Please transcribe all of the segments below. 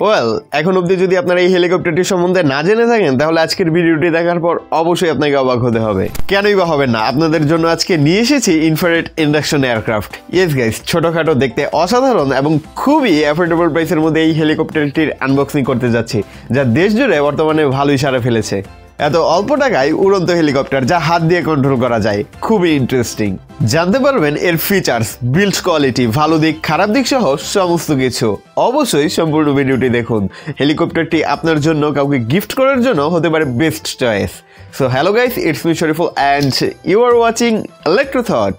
Well, এখন অবধি যদি আপনারা এই হেলিকপ্টারটি সম্বন্ধে না জেনে থাকেন তাহলে আজকের ভিডিওটি দেখার পর অবশ্যই আপনাকে অবাক হতে হবে। কেনই বা হবেন না, আপনাদের জন্য আজকে নিয়ে এসেছি infrared induction aircraft. Yes guys, ছোটখাটো দেখতে অসাধারণ এবং খুবই অ্যাফোর্ডেবল প্রাইসের মধ্যে এই হেলিকপ্টারটির আনবক্সিং করতে যাচ্ছি, যা দেশ জুড়ে বর্তমানে ভালোই সাড়া ফেলেছে। এত অল্প টাকায় উড়ন্ত হেলিকপ্টার যা হাত দিয়ে কন্ট্রোল করা যায়, খুবই ইন্টারেস্টিং। জানতে পারবেন এর ফিচার্স, বিল্ড কোয়ালিটি, ভালো দিক, খারাপ দিক সহ সমস্ত কিছু। অবশ্যই সম্পূর্ণ ভিডিওটি দেখুন। হেলিকপ্টারটি আপনার জন্য, কাউকে গিফট করার জন্য হতে পারে best choice. So hello guys, it's me Shariful and you are watching Electro Thought.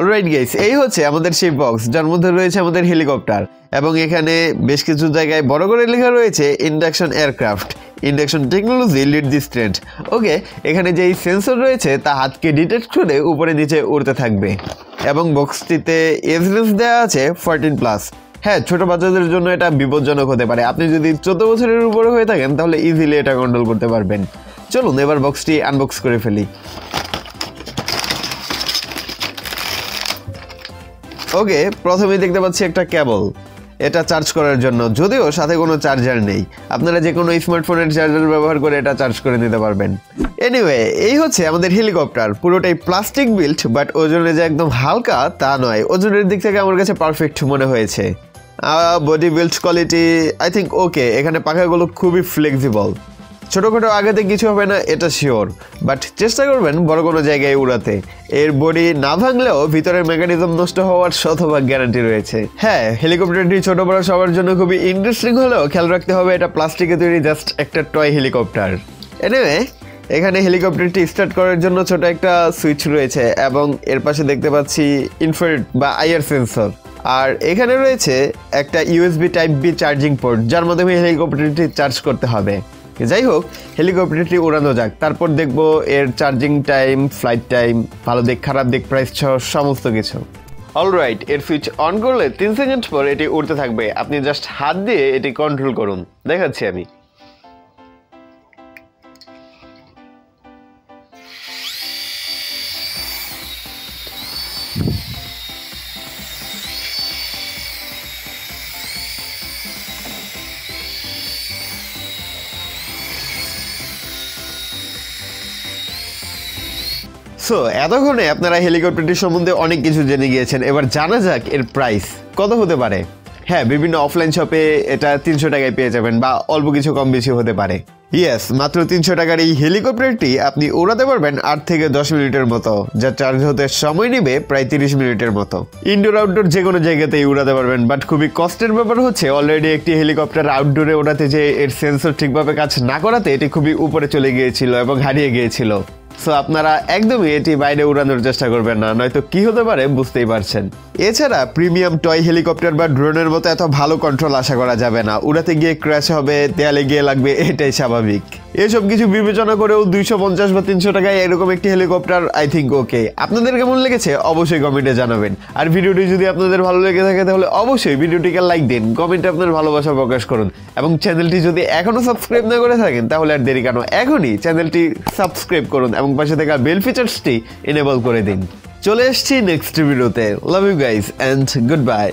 Alright guys, এই হচ্ছে আমাদের সেই বক্স যার মধ্যে রয়েছে আমাদের হেলিকপ্টার, এবং এখানে বেশ কিছু জায়গায় বড় করে লেখা রয়েছে induction aircraft, induction technology lead this trend. Okay, এখানে যেই সেন্সর রয়েছে তা হাতকে ডিটেক্ট করে উপরে নিচে উড়তে থাকবে, এবং বক্সটিতে এজ রেঞ্জ দেওয়া আছে 14+। হ্যাঁ, ছোট বাচ্চাদের জন্য এটা বিপজ্জনক হতে পারে। আপনি যদি 14 বছরের উপরে হয়ে থাকেন তাহলে ইজিলি এটা কন্ট্রোল করতে পারবেন। চলুন এবার বক্সটি আনবক্স করে ফেলি। ওকে, প্রথমেই দেখতে পাচ্ছি একটা কেবল, এটা চার্জ করার জন্য, যদিও সাথে কোনো চার্জার নেই। আপনারা যে কোনো স্মার্টফোনের চার্জার ব্যবহার করে এটা চার্জ করে নিতে পারবেন। এনিওয়ে, এই হচ্ছে আমাদের হেলিকপ্টার, পুরোটাই প্লাস্টিক বিল্ট, বাট ওজনে যে একদম হালকা তা নয়। ওজনের দিক থেকে আমার কাছে পারফেক্ট মনে হয়েছে। Body build quality I think okay. এখানে পাখাগুলো খুবই ফ্লেক্সিবল, ছোটোখাটো আঘাতে কিছু হবে না এটা শিওর, বাট চেষ্টা করবেন বড় কোনো জায়গায় উড়াতে। এর বডি না ভাঙলেও ভিতরের মেকানিজম নষ্ট হওয়ার শতভাগ গ্যারান্টি রয়েছে। হ্যাঁ, হেলিকপ্টারটি ছোট বড় সবার জন্য খুবই ইন্টারেস্টিং হলেও খেয়াল রাখতে হবে এটা প্লাস্টিকে তৈরি জাস্ট একটা টয় হেলিকপ্টার। এনিওয়ে, এখানে হেলিকপ্টারটি স্টার্ট করার জন্য ছোট একটা সুইচ রয়েছে, এবং এর পাশে দেখতে পাচ্ছি ইনফ্রারেড বা আইআর সেন্সর। আর এখানে রয়েছে একটা USB type B charging port, যার মাধ্যমে হেলিকপ্টারটি চার্জ করতে হবে। যাই হোক, হেলিকপ্টারটি উড়ানো যাক, তারপর দেখবো এর চার্জিং টাইম, ফ্লাইট টাইম, ভালো দিক, খারাপ দিক, প্রাইস সহ সমস্ত কিছু। অলরাইট, এর সুইচ অন করলে 3 সেকেন্ড পর এটি উড়তে থাকবে। আপনি জাস্ট হাত দিয়ে এটি কন্ট্রোল করুন, দেখাচ্ছি আমি। সো এতক্ষণে আপনারা হেলিকপ্টারটির সম্বন্ধে অনেক কিছু জেনে গিয়েছেন। এবার জানা যাক এর প্রাইস কত হতে পারে। হ্যাঁ, বিভিন্ন অফলাইন শপে এটা 300 টাকায় পেয়ে যাবেন, বা অল্প কিছু কম বেশি হতে পারে। ইয়েস, মাত্র 300 টাকার এই হেলিকপ্টারটি আপনি উড়াতে পারবেন 8 থেকে 10 মিনিটের মতো, যা চার্জ হতে সময় নেবে প্রায় 30 মিনিটের মতো। ইনডোর আউটডোর যে কোনো জায়গাতেই উড়াতে পারবেন, বাট খুবই কষ্টের ব্যাপার হচ্ছে অলরেডি একটি হেলিকপ্টার আউটডোরে ওড়াতে যে এর সেন্সর ঠিকভাবে কাজ না করাতে এটি খুবই উপরে চলে গিয়েছিল এবং হারিয়ে গিয়েছিল। সো আপনারা একদমই এটি বাইরে উড়ানোর চেষ্টা করবেন না, নয়তো কি হতে পারে বুঝতেই পারছেন। এছাড়া প্রিমিয়াম টয় হেলিকপ্টার বা ড্রোনের মতো এত ভালো কন্ট্রোল আশা করা যাবে না। উড়াতে গিয়ে ক্র্যাশ হবে, দেয়ালে গিয়ে লাগবে, এটাই স্বাভাবিক। এসব কিছু বিবেচনা করেও 250 বা 300 টাকায় এরকম একটি হেলিকপ্টার আই থিঙ্ক ওকে। আপনাদের কেমন লেগেছে অবশ্যই কমেন্টে জানাবেন। আর ভিডিওটি যদি আপনাদের ভালো লেগে থাকে তাহলে অবশ্যই ভিডিওটিকে লাইক দিন, কমেন্টে আপনার ভালোবাসা প্রকাশ করুন, এবং চ্যানেলটি যদি এখনও সাবস্ক্রাইব না করে থাকেন তাহলে আর দেরি কেন, এখনই চ্যানেলটি সাবস্ক্রাইব করুন এবং পাশে থাকা বেল ফিচার্সটি এনেবল করে দিন। চলে এসেছি নেক্সট ভিডিওতে। Love you guys and good bye.